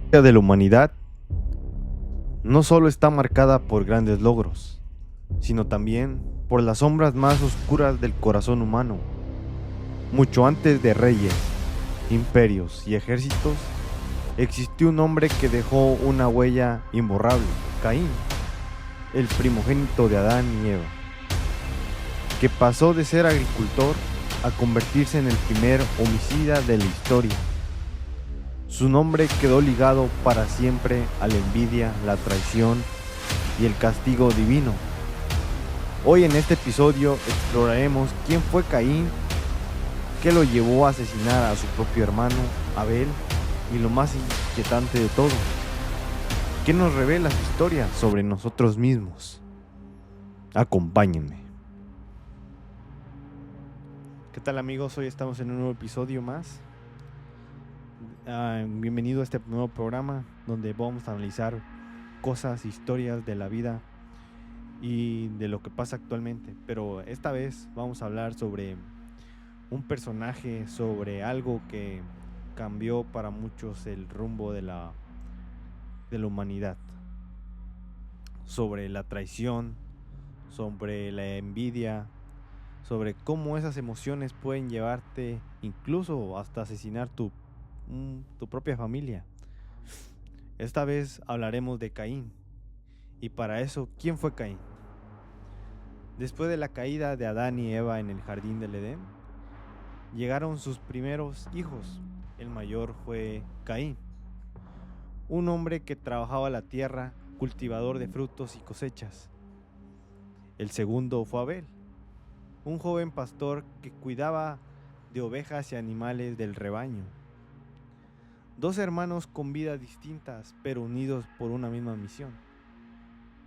historia de la humanidad no solo está marcada por grandes logros, sino también por las sombras más oscuras del corazón humano. Mucho antes de reyes, imperios y ejércitos, existió un hombre que dejó una huella imborrable, Caín, el primogénito de Adán y Eva, que pasó de ser agricultor a convertirse en el primer homicida de la historia. Su nombre quedó ligado para siempre a la envidia, la traición y el castigo divino. Hoy en este episodio exploraremos quién fue Caín, qué lo llevó a asesinar a su propio hermano Abel y lo más inquietante de todo, qué nos revela su historia sobre nosotros mismos. Acompáñenme. ¿Qué tal, amigos? Hoy estamos en un nuevo episodio más. Bienvenido a este nuevo programa donde vamos a analizar cosas, historias de la vida y de lo que pasa actualmente. Pero esta vez vamos a hablar sobre un personaje, sobre algo que cambió para muchos el rumbo de la humanidad. Sobre la traición, sobre la envidia, sobre cómo esas emociones pueden llevarte incluso hasta asesinar tu propia familia. Esta vez hablaremos de Caín. Y para eso, ¿quién fue Caín? Después de la caída de Adán y Eva en el jardín del Edén, llegaron sus primeros hijos. El mayor fue Caín, un hombre que trabajaba la tierra, cultivador de frutos y cosechas. El segundo fue Abel, un joven pastor que cuidaba de ovejas y animales del rebaño. Dos hermanos con vidas distintas, pero unidos por una misma misión: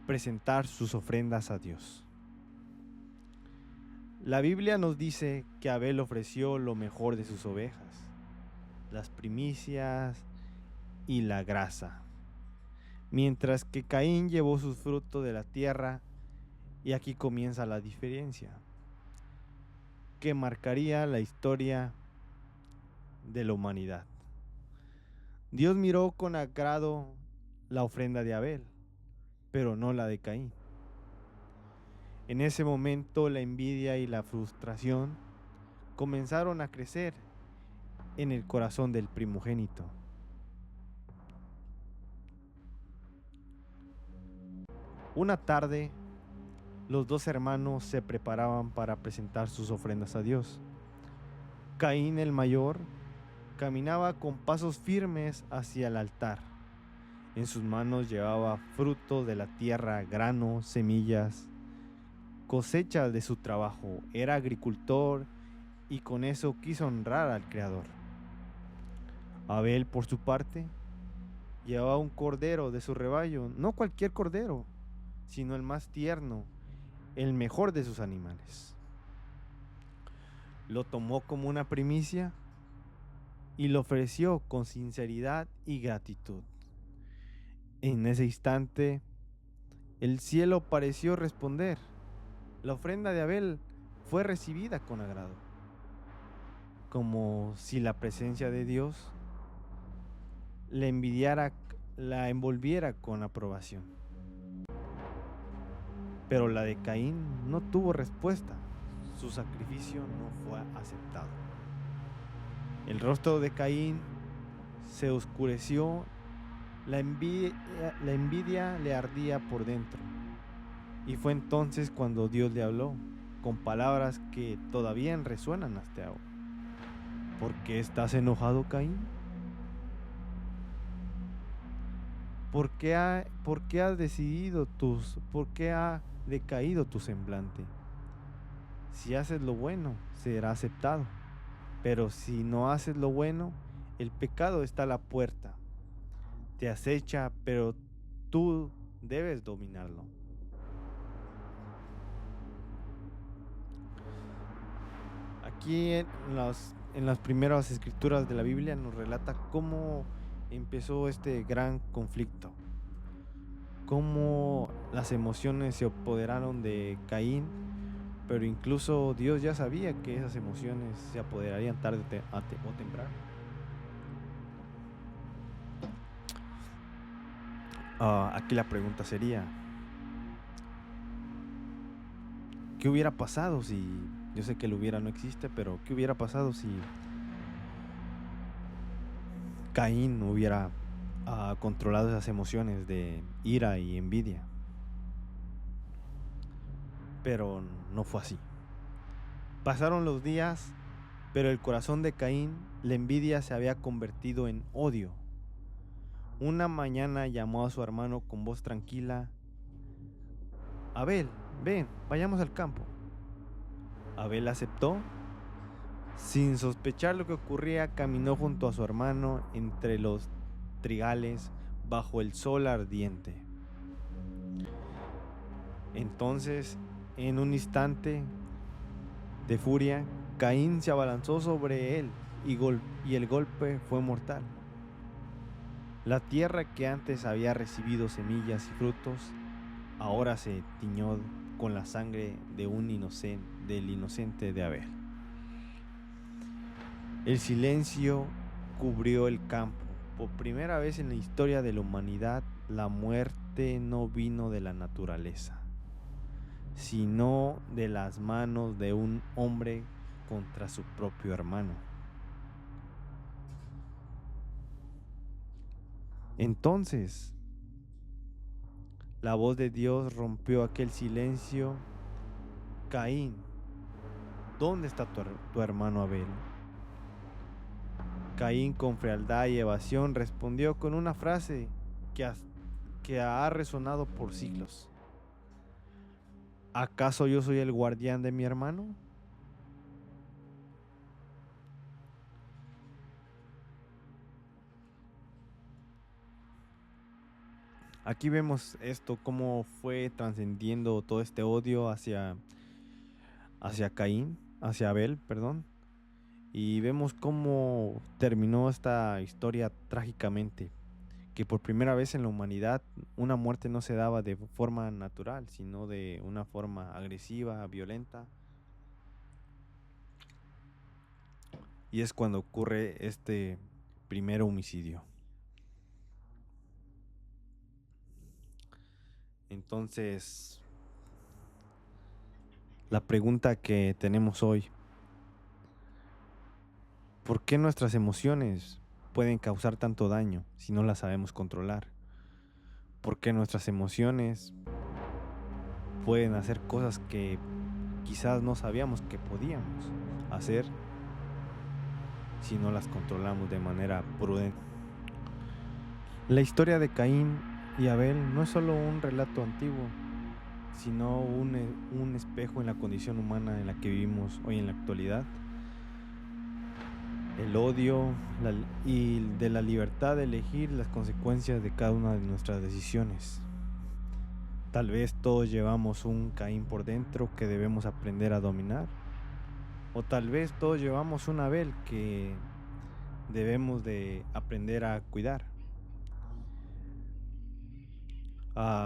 presentar sus ofrendas a Dios. La Biblia nos dice que Abel ofreció lo mejor de sus ovejas, las primicias y la grasa, mientras que Caín llevó sus frutos de la tierra. Y aquí comienza la diferencia, que marcaría la historia de la humanidad. Dios miró con agrado la ofrenda de Abel, pero no la de Caín. En ese momento la envidia y la frustración comenzaron a crecer en el corazón del primogénito. Una tarde, los dos hermanos se preparaban para presentar sus ofrendas a Dios. Caín, el mayor, caminaba con pasos firmes hacia el altar. En sus manos llevaba fruto de la tierra, grano, semillas, cosechas de su trabajo. Era agricultor y con eso quiso honrar al Creador. Abel, por su parte, llevaba un cordero de su rebaño, no cualquier cordero, sino el más tierno, el mejor de sus animales. Lo tomó como una primicia y lo ofreció con sinceridad y gratitud. En ese instante, el cielo pareció responder. La ofrenda de Abel fue recibida con agrado, como si la presencia de Dios la envolviera con aprobación. Pero la de Caín no tuvo respuesta. Su sacrificio no fue aceptado. El rostro de Caín se oscureció, la envidia le ardía por dentro. Y fue entonces cuando Dios le habló, con palabras que todavía resuenan hasta ahora. ¿Por qué estás enojado, Caín? ¿Por qué ha decaído tu semblante? Si haces lo bueno, será aceptado. Pero si no haces lo bueno, el pecado está a la puerta. Te acecha, pero tú debes dominarlo. Aquí en las primeras escrituras de la Biblia nos relata cómo empezó este gran conflicto, cómo las emociones se apoderaron de Caín, pero incluso Dios ya sabía que esas emociones se apoderarían tarde o temprano. Aquí la pregunta sería, ¿qué hubiera pasado si, yo sé que el hubiera no existe, pero qué hubiera pasado si Caín hubiera controlado esas emociones de ira y envidia? Pero no fue así. Pasaron los días, pero el corazón de Caín, la envidia se había convertido en odio. Una mañana llamó a su hermano con voz tranquila: Abel, ven, vayamos al campo. Abel aceptó. Sin sospechar lo que ocurría, caminó junto a su hermano entre los trigales bajo el sol ardiente. Entonces, en un instante de furia, Caín se abalanzó sobre él y el golpe fue mortal. La tierra que antes había recibido semillas y frutos, ahora se tiñó con la sangre de del inocente de Abel. El silencio cubrió el campo. Por primera vez en la historia de la humanidad, la muerte no vino de la naturaleza, sino de las manos de un hombre contra su propio hermano. Entonces, la voz de Dios rompió aquel silencio. Caín, ¿dónde está tu hermano Abel? Caín, con frialdad y evasión, respondió con una frase que ha resonado por siglos: ¿acaso yo soy el guardián de mi hermano? Aquí vemos esto, cómo fue trascendiendo todo este odio hacia Caín, hacia Abel, perdón. Y vemos cómo terminó esta historia trágicamente, que por primera vez en la humanidad una muerte no se daba de forma natural, sino de una forma agresiva, violenta. Y es cuando ocurre este primer homicidio. Entonces, la pregunta que tenemos hoy: ¿por qué nuestras emociones pueden causar tanto daño si no las sabemos controlar? ¿Por qué nuestras emociones pueden hacer cosas que quizás no sabíamos que podíamos hacer si no las controlamos de manera prudente? La historia de Caín y Abel no es solo un relato antiguo, sino un espejo en la condición humana en la que vivimos hoy en la actualidad. El odio y de la libertad de elegir las consecuencias de cada una de nuestras decisiones. Tal vez todos llevamos un Caín por dentro que debemos aprender a dominar, o tal vez todos llevamos un Abel que debemos de aprender a cuidar.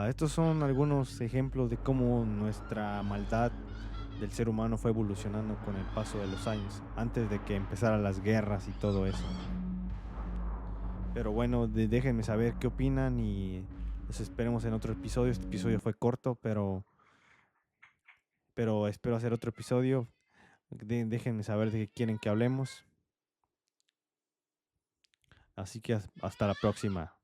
Estos son algunos ejemplos de cómo nuestra maldad del ser humano fue evolucionando con el paso de los años, antes de que empezaran las guerras y todo eso. Pero bueno, déjenme saber qué opinan y los esperemos en otro episodio. Este episodio fue corto, pero espero hacer otro episodio. Déjenme saber de qué quieren que hablemos. Así que hasta la próxima.